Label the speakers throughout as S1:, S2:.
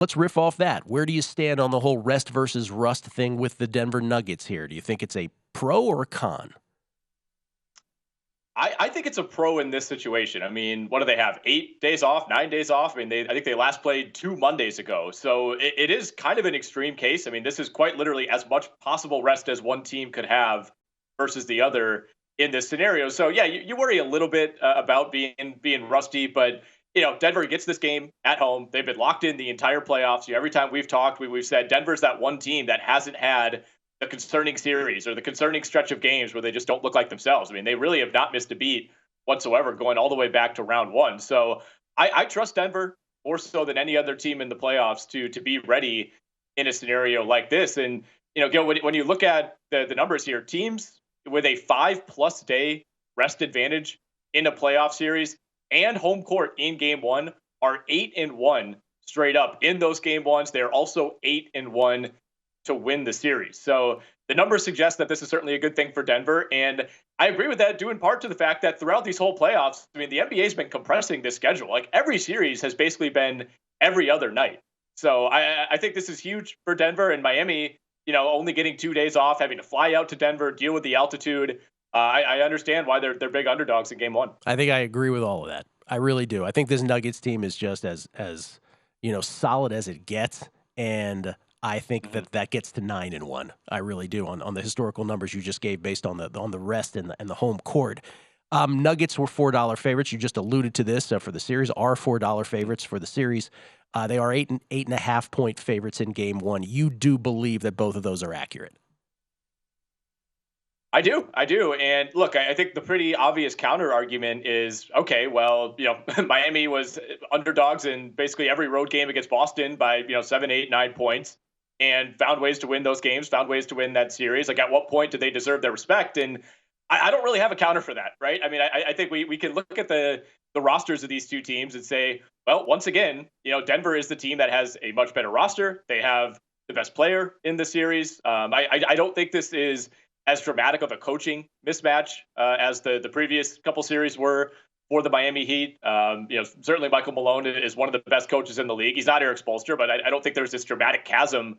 S1: Let's riff off that. Where do you stand on the whole rest versus rust thing with the Denver Nuggets here? Do you think it's a pro or a con?
S2: I think it's a pro in this situation. I mean, what do they have? 8 days off, 9 days off? I mean, I think they last played 2 Mondays ago. So it is kind of an extreme case. I mean, this is quite literally as much possible rest as one team could have versus the other in this scenario. So yeah, you worry a little bit about being rusty, but Denver gets this game at home. They've been locked in the entire playoffs. Every time we've talked, we've said Denver's that one team that hasn't had the concerning series or the concerning stretch of games where they just don't look like themselves. I mean, they really have not missed a beat whatsoever going all the way back to round one. So I trust Denver more so than any other team in the playoffs to be ready in a scenario like this. And, Gil, when you look at the numbers here, teams with a 5+ day rest advantage in a playoff series and home court in game one are 8-1 straight up in those game ones. They're also 8-1 to win the series. So the numbers suggest that this is certainly a good thing for Denver. And I agree with that due in part to the fact that throughout these whole playoffs, I mean, the NBA has been compressing this schedule. Like every series has basically been every other night. So I think this is huge for Denver and Miami, only getting 2 days off, having to fly out to Denver, deal with the altitude. I understand why they're big underdogs in game one.
S1: I think I agree with all of that. I really do. I think this Nuggets team is just as solid as it gets. And I think that gets to 9-1. I really do on the historical numbers you just gave based on the rest and the home court. Nuggets were $4 favorites. You just alluded to this for the series. Are $4 favorites for the series. They are 8.5 point favorites in game one. You do believe that both of those are accurate?
S2: I do. And look, I think the pretty obvious counter argument is, okay, well, Miami was underdogs in basically every road game against Boston by, 7, 8, 9 points and found ways to win those games, found ways to win that series. Like at what point do they deserve their respect? And I don't really have a counter for that, right? I mean, I think we can look at the rosters of these two teams and say, well, once again, Denver is the team that has a much better roster. They have the best player in the series. I don't think this is as dramatic of a coaching mismatch as the previous couple series were for the Miami Heat. Certainly Michael Malone is one of the best coaches in the league. He's not Eric Spoelstra, but I don't think there's this dramatic chasm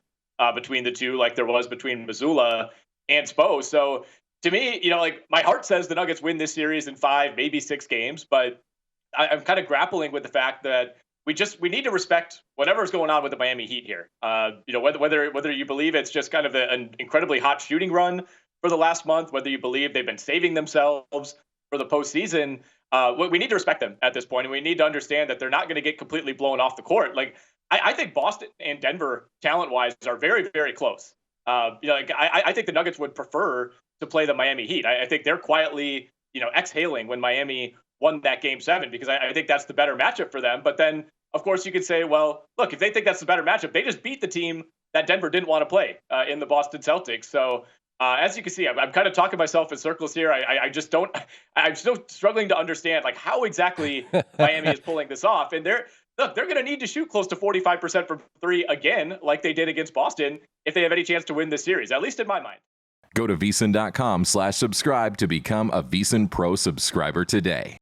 S2: between the two like there was between Mazzulla and Spo. So to me, my heart says the Nuggets win this series in 5, maybe 6 games, but I'm kind of grappling with the fact that we need to respect whatever's going on with the Miami Heat here. Whether you believe it's just kind of an incredibly hot shooting run for the last month, whether you believe they've been saving themselves for the postseason, we need to respect them at this point, and we need to understand that they're not going to get completely blown off the court. Like I think Boston and Denver, talent-wise, are very, very close. I think the Nuggets would prefer to play the Miami Heat. I think they're quietly, exhaling when Miami won that Game 7 because I think that's the better matchup for them. But then, of course, you could say, well, look, if they think that's the better matchup, they just beat the team that Denver didn't want to play in the Boston Celtics. So as you can see, I'm kind of talking myself in circles here. I'm still struggling to understand like how exactly Miami is pulling this off. And they're going to need to shoot close to 45% from three again, like they did against Boston, if they have any chance to win this series, at least in my mind.
S3: Go to VSiN.com/subscribe to become a VSiN Pro subscriber today.